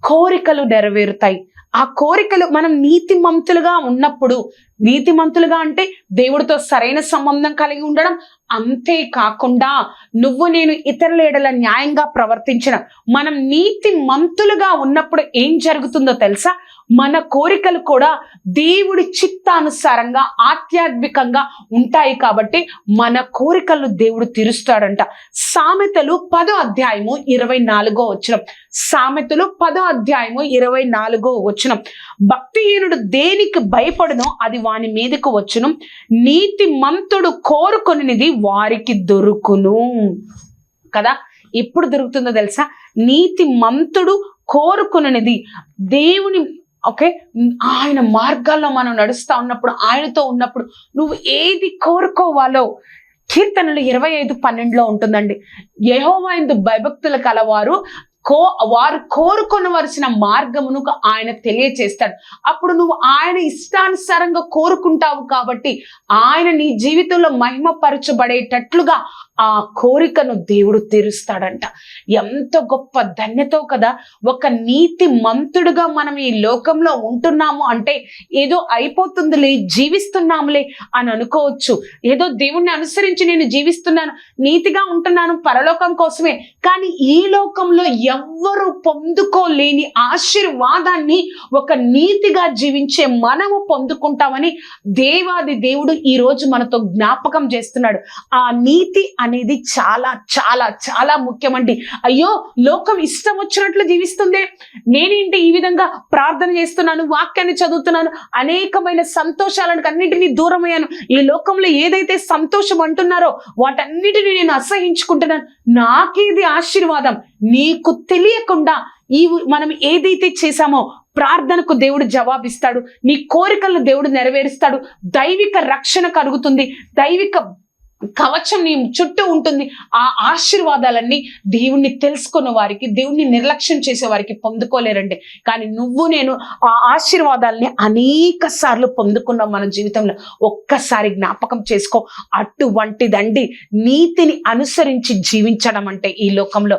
కోరికలు నెరవేరుతాయి. ఆ కోరికలు మనం నీతిమంతులుగా ఉన్నప్పుడు, నీతిమంతులుగా అంటే దేవుడితో సరైన సంబంధం కలిగి ఉండడం, అంతేకాకుండా నువ్వు నేను ఇతరుల ఎడల న్యాయంగా ప్రవర్తించిన, మనం నీతిమంతులుగా ఉన్నప్పుడు ఏం జరుగుతుందో తెలుసా? మన కోరికలు కూడా దేవుడి చిత్తానుసారంగా ఆధ్యాత్మికంగా ఉంటాయి. కాబట్టి మన కోరికలను దేవుడు తీరుస్తాడంట. సామెతలు 10వ అధ్యాయము 24వ వచనం. సామెతలు 10వ అధ్యాయము 24వ వచనం. భక్తిహీనుడు దేనికి భయపడునో అది వాని మీదకు వచ్చును, నీతిమంతుడు కోరుకొనిది వారికి దొరుకును. కదా, ఎప్పుడు దొరుకుతుందో తెలుసా? నీతిమంతుడు కోరుకున్నది దేవుని, ఓకే, ఆయన మార్గాల్లో మనం నడుస్తా ఉన్నప్పుడు, ఆయనతో ఉన్నప్పుడు నువ్వు ఏది కోరుకోవాలో కీర్తనలు 25:12 ఉంటుందండి. యెహోవా యందు భయభక్తులు కలవారు వారు కోరుకొనవలసిన మార్గమును ఆయన తెలియచేస్తాడు. అప్పుడు నువ్వు ఆయన ఇష్టానుసారంగా కోరుకుంటావు కాబట్టి ఆయన నీ జీవితంలో మహిమపరచబడేటట్లుగా ఆ కోరికను దేవుడు తీరుస్తాడంట. ఎంత గొప్ప ధన్యతో కదా! ఒక నీతి మంతుడుగా మనం ఈ లోకంలో ఉంటున్నాము అంటే ఏదో అయిపోతుందిలే, జీవిస్తున్నాములే అని అనుకోవచ్చు. ఏదో దేవుణ్ణి అనుసరించి నేను జీవిస్తున్నాను, నీతిగా ఉంటున్నాను పరలోకం కోసమే. కానీ ఈ లోకంలో ఎవ్వరు పొందుకోలేని ఆశీర్వాదాన్ని ఒక నీతిగా జీవించే మనము పొందుకుంటామని దేవాది దేవుడు ఈ రోజు మనతో జ్ఞాపకం చేస్తున్నాడు. ఆ నీతి అనేది చాలా చాలా చాలా ముఖ్యమండి. అయ్యో, లోకం ఇష్టం వచ్చినట్లు జీవిస్తుంది, నేనేంటి ఈ విధంగా ప్రార్థన చేస్తున్నాను, వాక్యాన్ని చదువుతున్నాను, అనేకమైన సంతోషాలను అన్నింటినీ దూరమయ్యాను, ఈ లోకంలో ఏదైతే సంతోషం అంటున్నారో వాటన్నిటిని నేను అసహించుకుంటున్నాను, నాకేది ఆశీర్వాదం? నీకు తెలియకుండా మనం ఏదైతే చేశామో ప్రార్థనకు దేవుడు జవాబిస్తాడు, నీ కోరికలను దేవుడు నెరవేరుస్తాడు, దైవిక రక్షణ కలుగుతుంది, దైవిక కవచం నీ చుట్టూ ఉంటుంది. ఆ ఆశీర్వాదాలన్నీ దేవుణ్ణి తెలుసుకున్న వారికి, దేవుణ్ణి నిర్లక్ష్యం చేసే వారికి పొందుకోలేరండి. కానీ నువ్వు నేను ఆ ఆశీర్వాదాలని అనేక సార్లు పొందుకున్నాం మన జీవితంలో. ఒక్కసారి జ్ఞాపకం చేసుకో. అటువంటిదండి నీతిని అనుసరించి జీవించడం అంటే ఈ లోకంలో.